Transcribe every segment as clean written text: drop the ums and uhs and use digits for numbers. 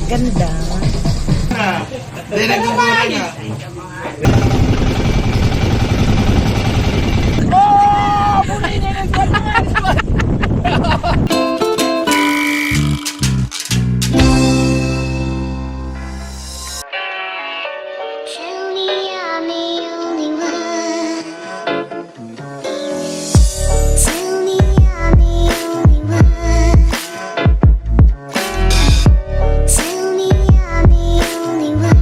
Ganda. Hindi nagmumura na. Tell me I'm the only one. Tell me I'm the only one. Tell me I'm the only one.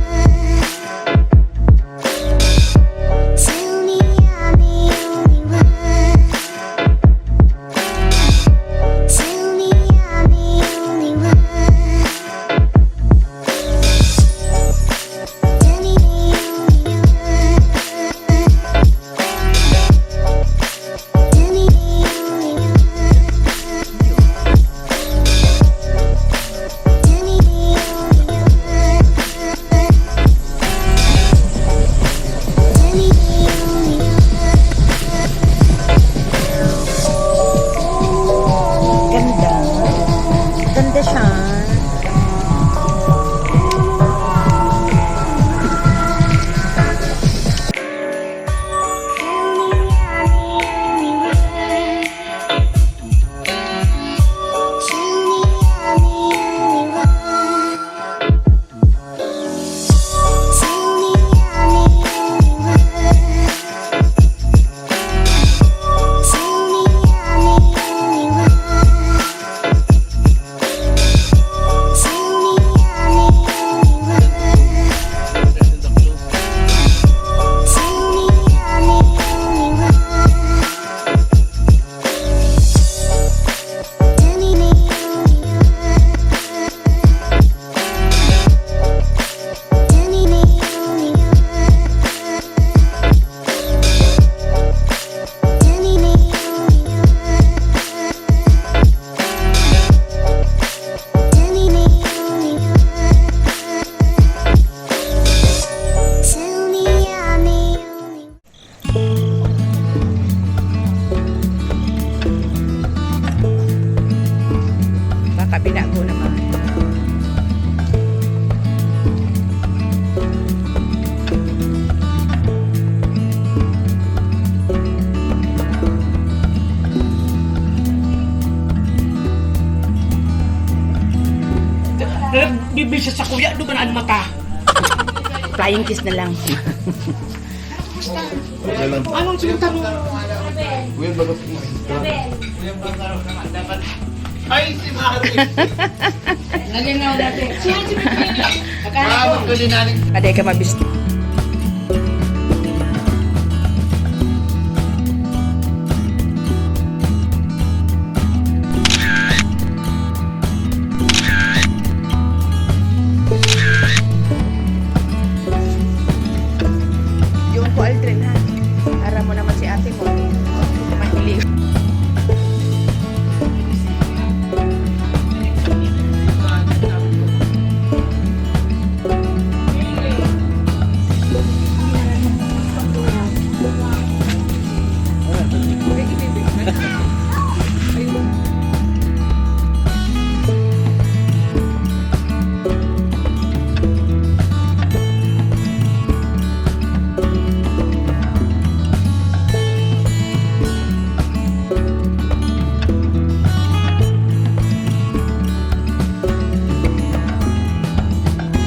Tell me I'm the only one. Tell me I'm the only one. Tell me Ganda. Ganda siya. Baka binago naman. Bibili siya sa kuya, doon ba na ang mata? Flying kiss na lang. Anong sinunta mo? Ay, si Mari. Nalinaw natin. Siya, si Pipili. Maraming ko din natin. Aday ka mabis. Yung po Aldrin ha. Ara mo naman si ate mo. Mahili.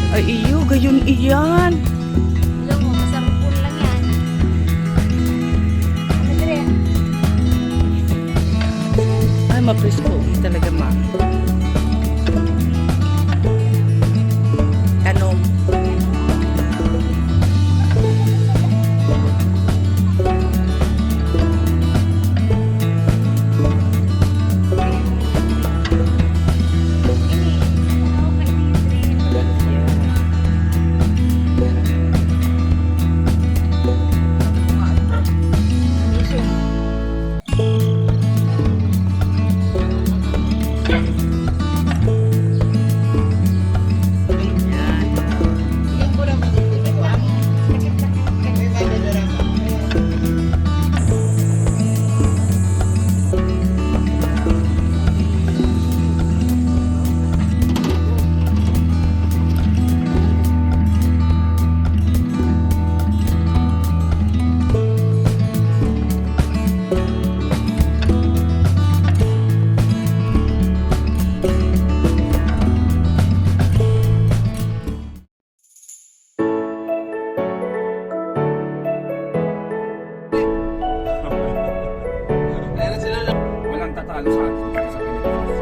Ay iyo, gayon iyan. Alam mo, masampun lang yan. Ano dire? Ay, mapresko. Talaga ma. Tanom. ano sa atin dito sa Pilipinas.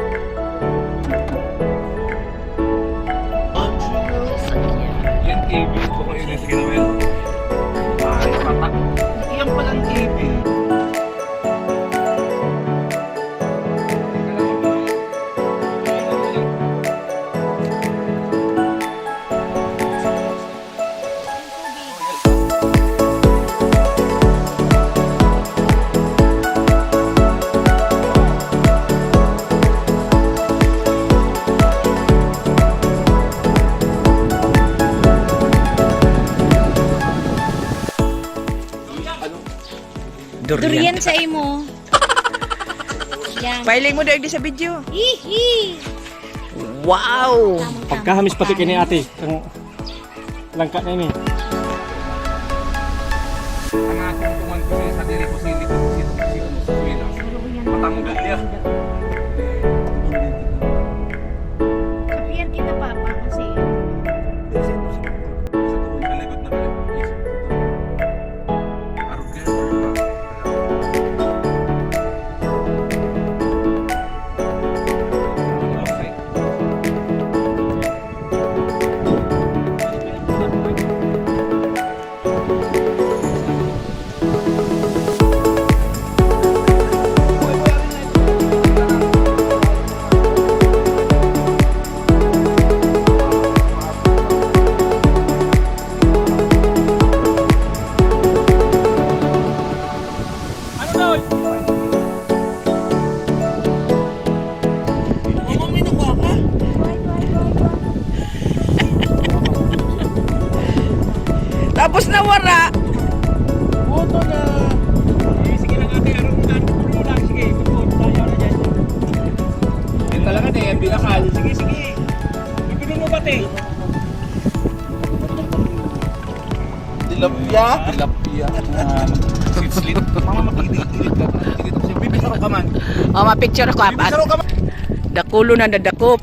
Yan TV, ito ko yun sige naman. Ay, patak. Iyan palang TV. Durian sa imo. Yan. Pailing mo dahil di sa video. Hihi. Wow! Pagkahamis pati kini ate, ang langka na ini. Ang aking tuman ko sa diri ko sa likod sino mo sa suwila. Matanggal niya. Kapiyan kita papa kasi. Sa tuwong kalikod na isip ko to. Arugay. Okay. Tapos nawara. Moto na. Sige lang ate, aron mo lang. Sige, tayo na dyan. Yan talaga na yan, binakal. Sige, sige. Ipinin mo ba te? Tilapia. Tilapia. Slit-slit. Mama magdidilit ka. Magdidilit ako sa'yo. Bibisaro ka man. O, ma-picture ko. Bibisaro ka man. Dakulo na dadakop.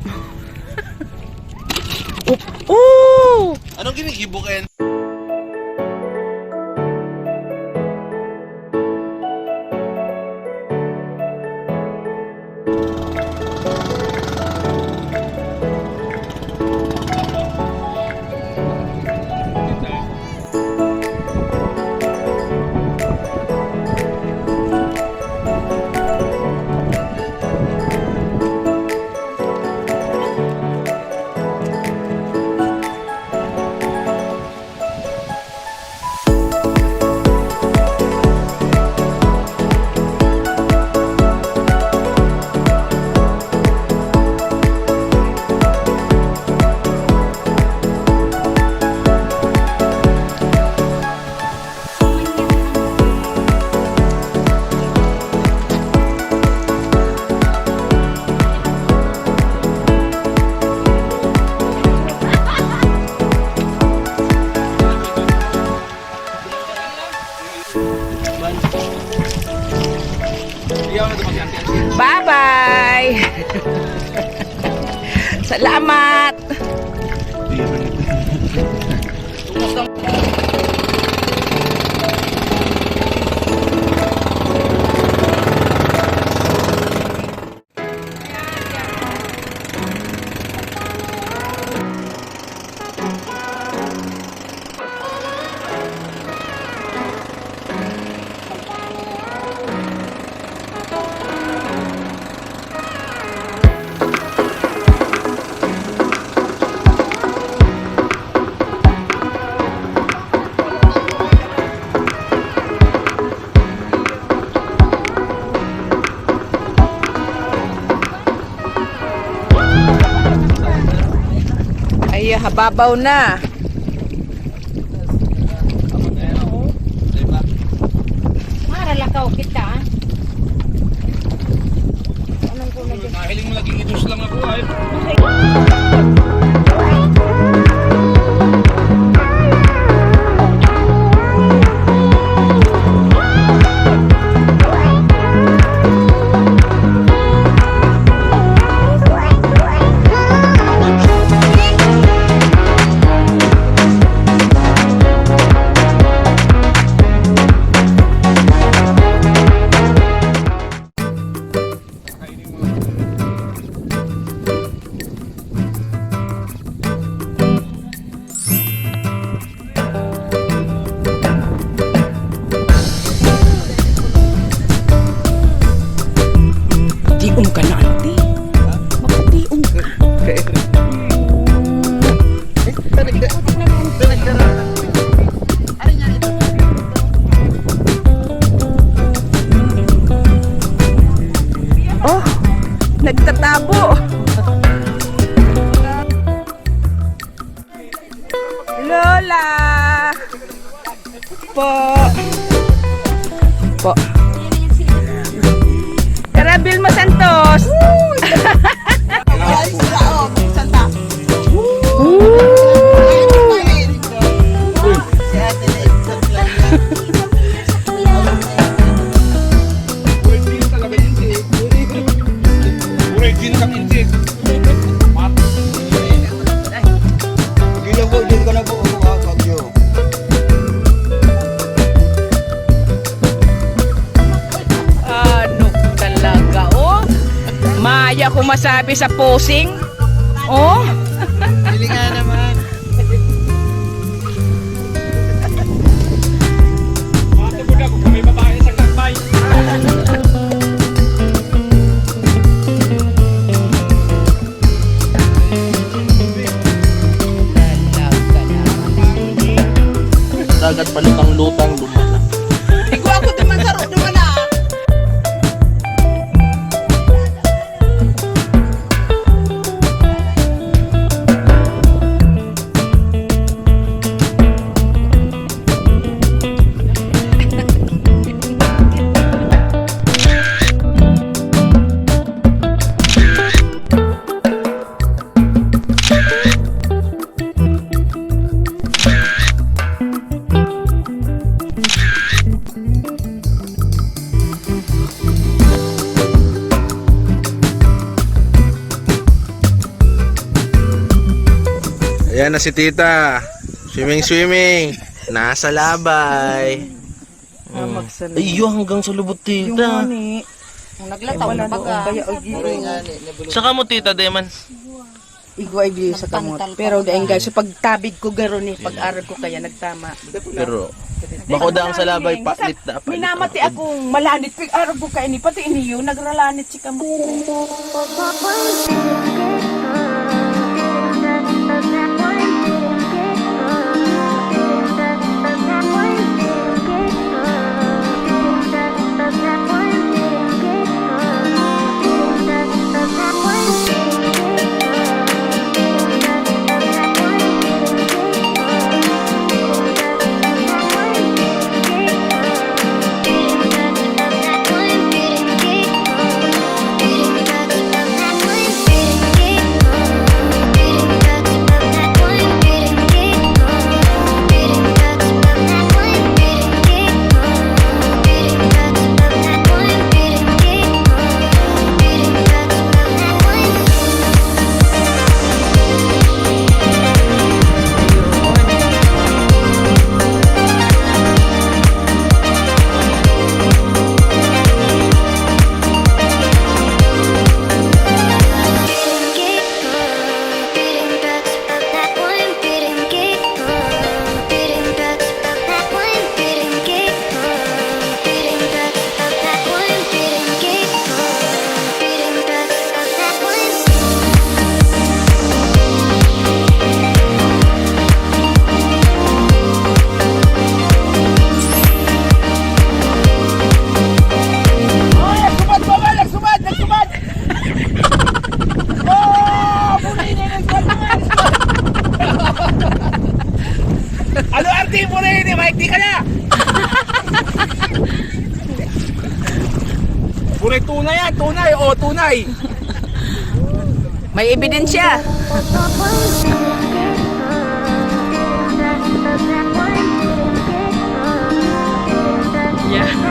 Ooh! Anong ginigibukin? Bye-bye! Salamat! Ay, hababaw na. Mara lakaw kita. Mahiling mo laging idus lang ako ay. Magtiong ka na, ate. Magtiong ka. Oh, nagtatabo. Lola. Po. Po. Karabil mo, Santos. Ano talaga, oh? Maya ko masabi sa posing. Oh? Pili nga naman. May babae sa kakbay. Dagat palutang-lutang lumana. Ikaw ako naman sa rodo mo na. Ayan na si tita. Swimming. Nasa labay. Iyo hanggang sa lubot tita. Ang naglataw na baga. Saka mo tita, Deman. Igwa ay sa kamot. Pero dahil guys, sa pagtabig ko garo ni pag-aral ko kaya nagtama. Pero bako daang sa labay palit na. Minamati akong malanit pag-aral ko kaya ni pati iniyo nagralanit si kamo. Ano arti mo na yun eh, Mike? Di ka na! Pure tunay yan, tunay, o tunay! May ebidensya. Yeah.